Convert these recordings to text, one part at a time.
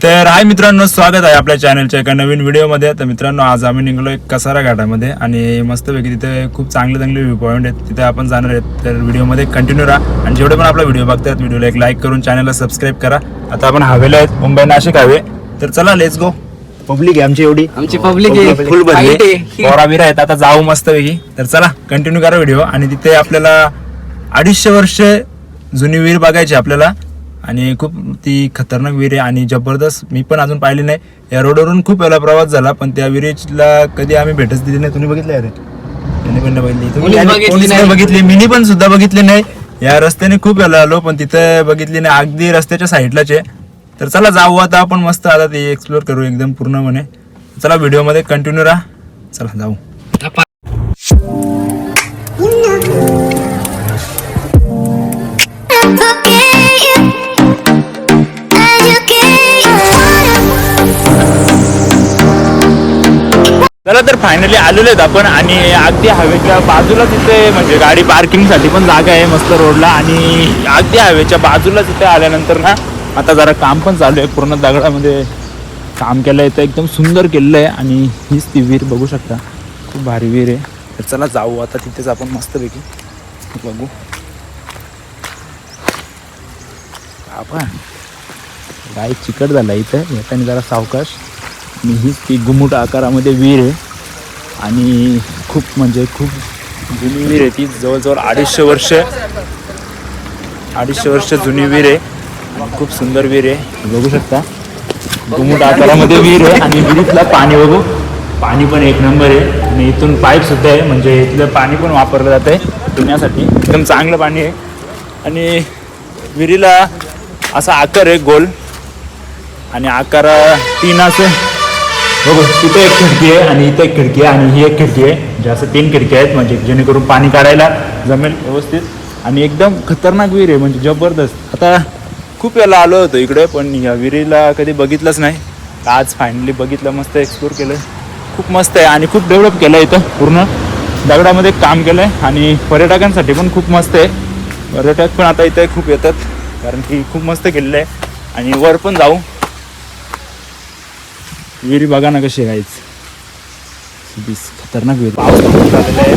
तर हाय मित्रांनो, स्वागत आहे आपल्या चॅनलच्या एका नवीन व्हिडिओमध्ये. तर मित्रांनो, आज आम्ही निघलो एक कसारा घाटामध्ये आणि मस्तपैकी तिथे खूप चांगले व्ह्यू पॉईंट आहेत, तिथे आपण जाणार आहेत. तर व्हिडिओमध्ये कंटिन्यू राहा आणि जेवढे पण आपला व्हिडिओ बघतात व्हिडिओला एक लाईक करून चॅनलला सबस्क्राईब करा. आता आपण हवेला आहेत, मुंबई नाशिक हवे. तर चला लेट्स गो. पब्लिक आहे आमची पब्लिक आहे, फुल भरली, आहे. पोराबिरा आहेत. आता जाऊ मस्तपैकी. तर चला कंटिन्यू करा व्हिडिओ. आणि तिथे आपल्याला 250 वर्ष जुनी विहीर बघायची आपल्याला आणि खूप ती खतरनाक विहीर आहे आणि जबरदस्त. मी पण अजून पाहिली नाही. या रोडवरून खूप वेळा प्रवास झाला, पण त्या विहिरीला कधी आम्ही भेटच दिली नाही. तुम्ही बघितलं अरे? तुम्ही पण नाही बघितली? तुम्ही नाही बघितली? मिनी पण सुद्धा बघितली नाही. या रस्त्याने खूप वेळा आलो, पण तिथे बघितली नाही. अगदी रस्त्याच्या साईडलाच आहे. तर चला जाऊ आता आपण मस्त. आता ते एक्सप्लोर करू एकदम पूर्णपणे. चला व्हिडिओमध्ये कंटिन्यू राहा. चला जाऊ. चला तर फायनली आलेलो आहेत आपण आणि अगदी हवेच्या बाजूला तिथे म्हणजे गाडी पार्किंगसाठी पण जागा आहे मस्त रोडला. आणि अगदी हवेच्या बाजूला तिथे आल्यानंतर ना आता जरा काम पण चालू आहे. पूर्ण दगडामध्ये काम केलं आहे, तर एकदम सुंदर केलेलं आहे. आणि हीच ती विहीर बघू शकता, खूप भारी विहीर आहे. तर चला जाऊ आता तिथेच आपण मस्तपैकी बघू. आपण गाय चिकट झाला इथं येताना जरा सावकाश. आणि हीच ती गुमुट आकारामध्ये विहीर आहे आणि खूप म्हणजे खूप जुनी विहीर आहे ती. जवळजवळ 250 वर्ष जुनी विहीर आहे आणि खूप सुंदर विहीर आहे. बघू शकता गुमुट आकारामध्ये विहीर आहे. आणि विहिरीतला पाणी बघू, पाणी पण एक नंबर आहे. आणि इथून पाईप सुद्धा आहे, म्हणजे इथलं पाणी पण वापरलं जातं आहे पिण्यासाठी. एकदम चांगलं पाणी आहे. आणि विहिरीला असा आकार आहे गोल आणि आकार 3 असं बघू. तिथे एक खिडकी आहे आणि इथे एक खिडकी आहे आणि ही एक खिडकी आहे. म्हणजे असं 3 खिडकी आहेत, म्हणजे जेणेकरून पाणी काढायला जमेल व्यवस्थित. आणि एकदम खतरनाक विहीर आहे, म्हणजे जबरदस्त. आता खूप वेळेला आलो होतो इकडे, पण या विहिरीला कधी बघितलंच नाही. आज फायनली बघितलं, मस्त एक्सप्लोर केलं. खूप मस्त आहे आणि खूप डेव्हलप केलं इथं. पूर्ण दगडामध्ये काम केलं आहे आणि पर्यटकांसाठी पण खूप मस्त आहे. पर्यटक पण आता इथे खूप येतात, कारण की खूप मस्त केलेलं आहे. आणि वर पण जाऊ. विहिरी बघा ना कशी आहे, खतरनाक विहीर. पाऊस झालेला आहे.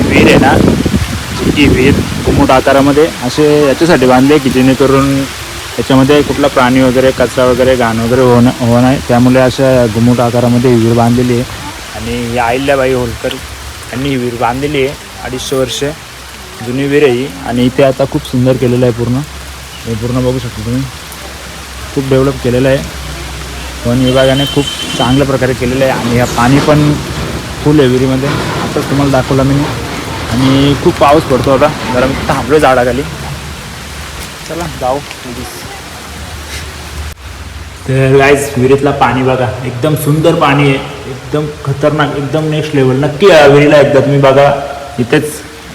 विहीर आहे ना, ही विहीर घुमट आकारामध्ये असे याच्यासाठी बांधले की जेणेकरून याच्यामध्ये कुठला प्राणी वगैरे, कचरा वगैरे, घाण वगैरे होणं आहे. त्यामुळे अशा घुमट आकारामध्ये विहीर बांधलेली आहे. आणि या अहिल्याबाई होलकर यांनी ही विहीर बांधलेली आहे. 250 वर्ष जुनी विहीर आहे ही. आणि इथे आता खूप सुंदर केलेलं आहे पूर्ण. हे पूर्ण बघू शकता तुम्ही, खूप डेव्हलप केलेलं आहे. वन विभागाने खूप चांगल्या प्रकारे केलेलं आहे. आणि ह्या पाणी पण फुल आहे विहिरीमध्ये, आताच तुम्हाला दाखवलं मी. आणि खूप पाऊस पडतो होता, जरा मी थांबलो झाडाखाली. चला जाऊ. तर गाईज विहिरीतला पाणी बघा, एकदम सुंदर पाणी आहे, एकदम खतरनाक, एकदम नेक्स्ट लेवल. नक्की विहिरीला एकदा तुम्ही बघा. इथेच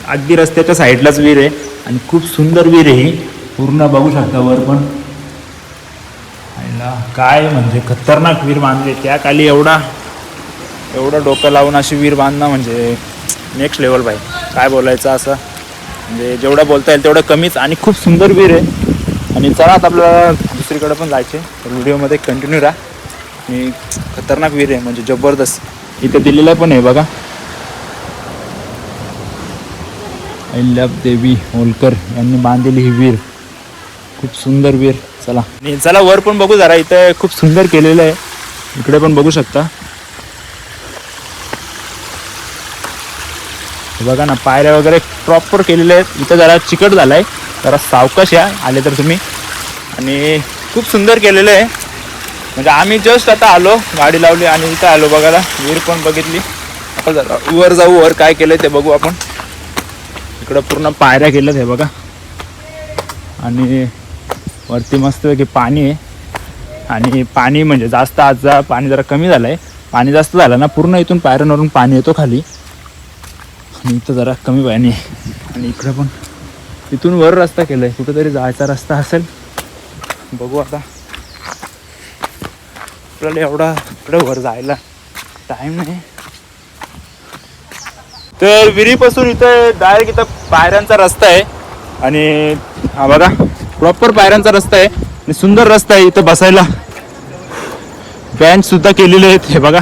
अगदी रस्त्याच्या साईडलाच विहीर आहे आणि खूप सुंदर विहीर आहे ही. पूर्ण बघू शकता वर पण. काय म्हणजे खतरनाक विहीर बांधली. त्या खाली एवढं डोकं लावून अशी विहीर बांधणं म्हणजे नेक्स्ट लेवल बाई. काय बोलायचं असं, म्हणजे जेवढं बोलता येईल तेवढं कमीच. आणि खूप सुंदर विहीर आहे. आणि चला आता आपल्याला दुसरीकडे पण जायचे, तर व्हिडिओमध्ये कंटिन्यू राहा. आणि खतरनाक विहीर आहे, म्हणजे जबरदस्त. इथे दिलेलं पण आहे बघा, अहिल्यादेवी होलकर यांनी बांधलेली ही विहीर. खूप सुंदर विहीर. चला आणि चला वर पण बघू जरा. इथं खूप सुंदर केलेलं आहे, इकडे पण बघू शकता. बघा ना, पायऱ्या वगैरे प्रॉपर केलेल्या आहेत. इथं जरा चिकट झाला आहे, जरा सावकाश या आले तर तुम्ही. आणि खूप सुंदर केलेलं आहे. म्हणजे आम्ही जस्ट आता आलो, गाडी लावली आणि इथं आलो बघायला. विहीर पण बघितली. आता जरा वर जाऊ, वर काय केलं ते बघू आपण. इकडं पूर्ण पायऱ्या केल्यात हे बघा. आणि वरती मस्तपैकी पाणी आहे. आणि पाणी म्हणजे जास्त, आज पाणी जरा कमी झालं आहे. पाणी जास्त झालं ना, पूर्ण इथून पायऱ्यांवरून पाणी येतो खाली. आणि इथं जरा कमी पाणी आहे. आणि इकडं पण इथून वर रस्ता केला आहे, कुठेतरी जायचा रस्ता असेल, बघू आता. आपल्याला एवढा इकडं वर जायला टाईम नाही. तर विहिरीपासून इथं डायरेक्ट इथं पायऱ्यांचा रस्ता आहे. आणि हा बघा प्रॉपर पायऱ्यांचा रस्ता आहे आणि सुंदर रस्ता आहे इथं बसायला. बेंच सुद्धा केलेले आहेत. हे बघा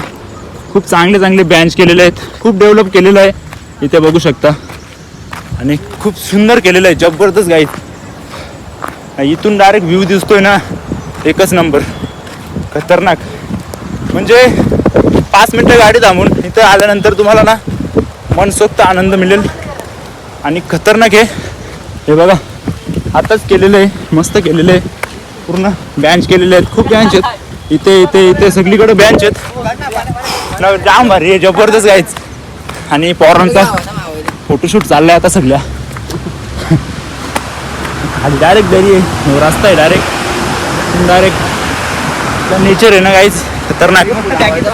खूप चांगले चांगले बेंच केलेले आहेत. खूप डेव्हलप केलेलं आहे इथे बघू शकता. आणि खूप सुंदर केलेलं आहे, जबरदस्त गाईड. इथून डायरेक्ट व्ह्यू दिसतोय ना, एकच नंबर, खतरनाक. म्हणजे 5 मिनटं गाडी थांबून इथं आल्यानंतर तुम्हाला ना मनसोक्त आनंद मिळेल. आणि खतरनाक आहे. हे बघा आताच केलेलं आहे, मस्त केलेलं आहे. पूर्ण बेंच केलेले आहेत, खूप बेंच आहेत इथे इथे इथे सगळीकडे बेंच आहेत. जाम भारी आहे, जबरदस्त गाईच. आणि पोरांचा फोटोशूट चाललाय आता सगळ्या. खाली डायरेक्ट दरी आहे, रस्ता आहे डायरेक्ट नेचर आहे ना गाईच, खतरनाक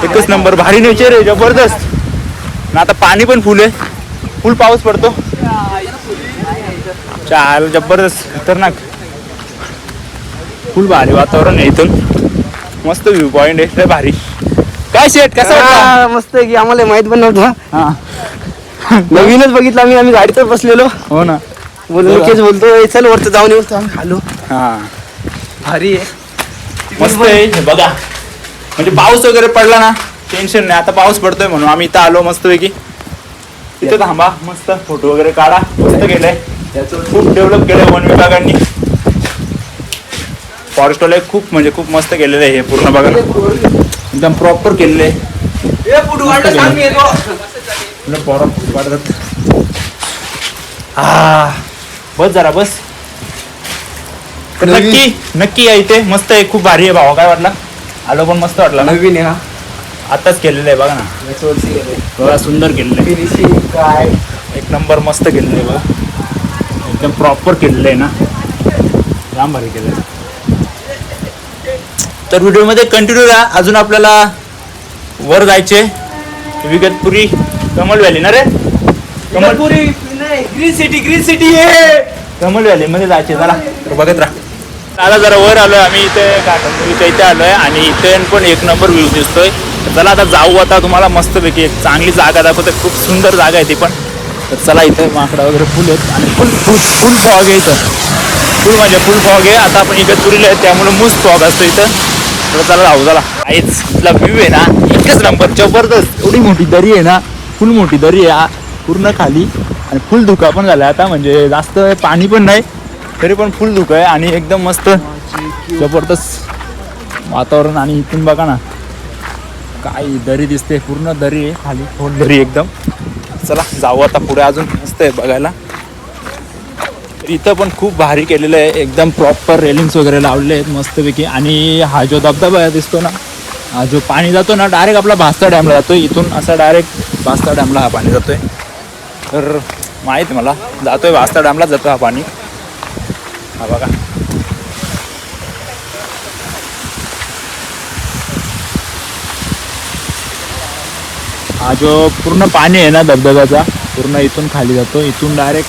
एकच नंबर, भारी नेचर आहे, जबरदस्त. ना आता पाणी पण फुल आहे, फुल पाऊस पडतो. चाल जबरदस्त खतरनाक, फुल भारी वातावरण आहे इथून. मस्त व्ह्यू पॉइंट आहे, भारी. काय शेट कसं वाटलं? मस्त आहे की, आम्हाला माहित पण नव्हतं. हा नवीनच बघितलं आम्ही गाडीतच बसलेलो. हो ना, मुकेश बोलतो चल वरती जाऊन येऊ, आम्ही खालो. हा भारी आहे, मस्त आहे. हे बघा म्हणजे पाऊस वगैरे पडला ना टेन्शन नाही. आता पाऊस पडतोय म्हणून आम्ही इथं आलो मस्तपैकी. तिथे थांबा, मस्त फोटो वगैरे काढा. मस्त केलंय, खूप डेव्हलप केलंय वन विभागांनी. फॉरेस्ट वाले खूप म्हणजे खूप मस्त केलेलं आहे हे पूर्ण बघा, एकदम प्रॉपर केलेलं आहे. बस जरा बस. तर नक्की नक्की या इथे, मस्त आहे, खूप भारी आहे भावा. काय वाटलं? आलो पण मस्त वाटलं. नवीन आहे हा, आताच केलेलं आहे बघा ना, बघा सुंदर केलेलं आहे, फिनिशिंग काय एक नंबर मस्त केलेलं आहे बघा, एकदम प्रॉपर केलेलं आहे ना, जाम भारी केलं आहे. तर व्हिडिओमध्ये कंटिन्यू राहा. अजून आपल्याला वर जायचे, विगतपुरी कमल व्हॅली ना रे, कमलपुरी नाही, ग्रीन सिटी आहे. कमल व्हॅली मध्ये जायचे. चला तर बघत राहा. आता जरा वर आलोय आम्ही इथे, काटनपुरीच्या इथे आलोय आणि इथे पण एक नंबर व्ह्यू दिसतोय. तर चला आता जाऊ, आता तुम्हाला मस्तपैकी एक चांगली जागा दाखवते, खूप सुंदर जागा आहे ती पण. तर चला, इथे माकडा वगैरे फुल आहेत आणि फुल फुल फुल फॉग आहे इथं, फुल म्हणजे फुल फॉग आहे. आता आपण इगतपुरीला आहे त्यामुळे मुस्त फॉग असतो इथं. तर चला जाऊ, चला. आईच इथला व्ह्यू आहे ना एकच नंबर, जबरदस्त. एवढी मोठी दरी आहे ना, फुल मोठी दरी आहे पूर्ण खाली, आणि फुल धुका पण झाला आता, म्हणजे जास्त पाणी पण नाही तरी पण फुल धुका आहे. आणि एकदम मस्त जबरदस्त वातावरण. आणि इथून बघा ना काय दरी दिसते, पूर्ण दरी आहे खाली, खोल दरी एकदम. चला जाऊ आता पुढे, अजून मस्त आहे बघायला. इथं पण खूप भारी केलेलं आहे, एकदम प्रॉपर रेलिंग्स वगैरे लावलेले आहेत मस्तपैकी. आणि हा जो धबधबा दिसतो ना, हा जो पाणी जातो ना डायरेक्ट आपला भास्ता डॅमला जातोय. इथून असा डायरेक्ट भास्ता डॅमला हा पाणी जातोय. तर माहीत मला जातोय भास्ता डॅमला जातो हा पाणी. हा बघा, हा जो पूर्ण पाणी आहे ना धबधब्याचा, पूर्ण इथून खाली जातो, इथून डायरेक्ट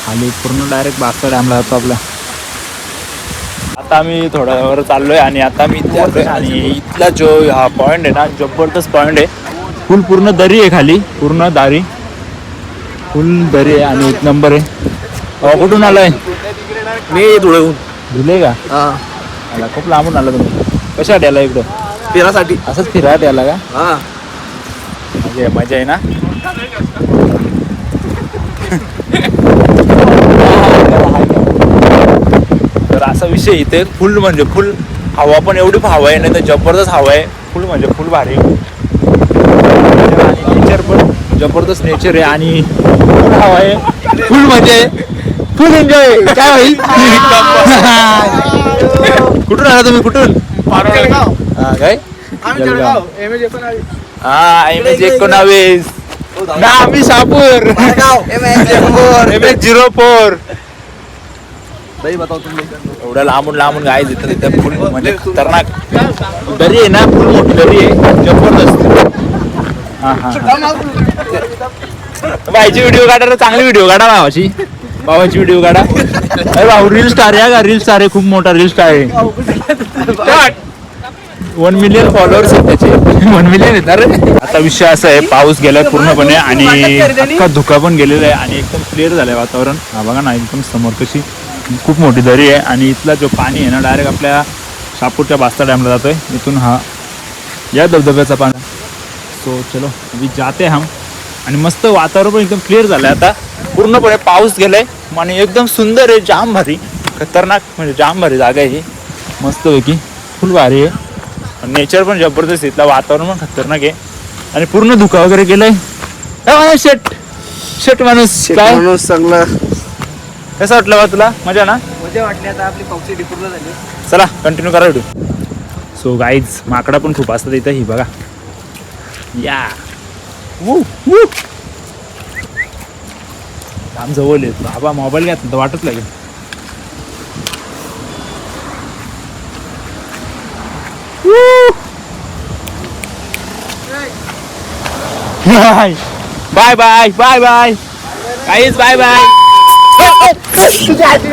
खाली पूर्ण डायरेक्ट भास्ता डॅमला जातो आपला. आता आम्ही थोड्यावर चाललोय आणि आता मी इथे आलोय आणि इथला जो हा पॉईंट आहे ना, जबरदस्त पॉईंट आहे. फुल पूर्ण दरी आहे खाली, पूर्ण दारी फुल दरी आहे आणि एक नंबर आहे. कुठून आलाय? मी धुळेहून. धुले का? हा, आला, खूप लांबून आला तुम्ही. कशासाठी आला इकडं? फिरासाठी. असंच फिरायला आला का? हा, म्हणजे मजा आहे ना. तर असा विषय इथे, फुल म्हणजे फुल हवा पण एवढी हवा आहे, नाही तर जबरदस्त हवा आहे, फुल म्हणजे फुल भारी. आणि नेचर पण जबरदस्त नेचर आहे आणि फुल हवा आहे, फुल म्हणजे फुल एन्जॉय. काय होईल? कुठून आला तुम्ही? कुठून? हा काय? जळगाव. हा, MH19. ना आम्ही शापूर. MH04. एवढ्या लांबून लांबून गाय देतात तिथे, फुल म्हणजे खतरनाक दरी आहे ना, फुल मोठी दरी आहे, जबरदस्त. हा हा, भाईची व्हिडिओ काढा रे, चांगली व्हिडिओ काढा भावाची, भावाची व्हिडिओ काढा. अरे भाऊ रील स्टार आहे का? रील स्टार आहे, खूप मोठा रील स्टार आहे. 1 मिलियन फॉलोअर्स आहेत त्याचे, 1 मिलियन आहेत ना रे. आता विषय असा आहे, पाऊस गेलाय पूर्णपणे आणि अख्खा धुका पण गेलेला आहे आणि एकदम क्लिअर झालंय वातावरण. हा बघा ना, एकदम समोर कशी खूप मोठी दरी आहे आणि इथला जो पाणी आहे ना डायरेक्ट आपल्या शापूरच्या भास्ता डॅमला जातोय. इथून हा या धबधब्याचा पाणी. सो चलो अभी जाते हम. आणि मस्त वातावरण पण एकदम क्लिअर झालंय आता. पूर्णपणे पाऊस गेलाय आणि एकदम सुंदर आहे, जाम भारी, खतरनाक म्हणजे जाम भारी जागा आहे ही. मस्तपैकी फुल भारी आहे. नेचर पण जबरदस्त, इथलं वातावरण पण खतरनाक आहे. आणि पूर्ण धुका वगैरे गेलाय. शेट माणूस काय माणूस चांगला. कसं वाटलं बा तुला? मजा ना? मजा वाटली. आता आपली पावसाची पूर्ण झाली. चला कंटिन्यू करा व्हिडिओ. सो गाईज माकडा पण खूप असतात इथं. ही बघा या काम जवळ येत बाबा. मोबाईल घ्या तर वाटत लागेल. Bye bye bye bye guys bye bye. तुझ्या आजी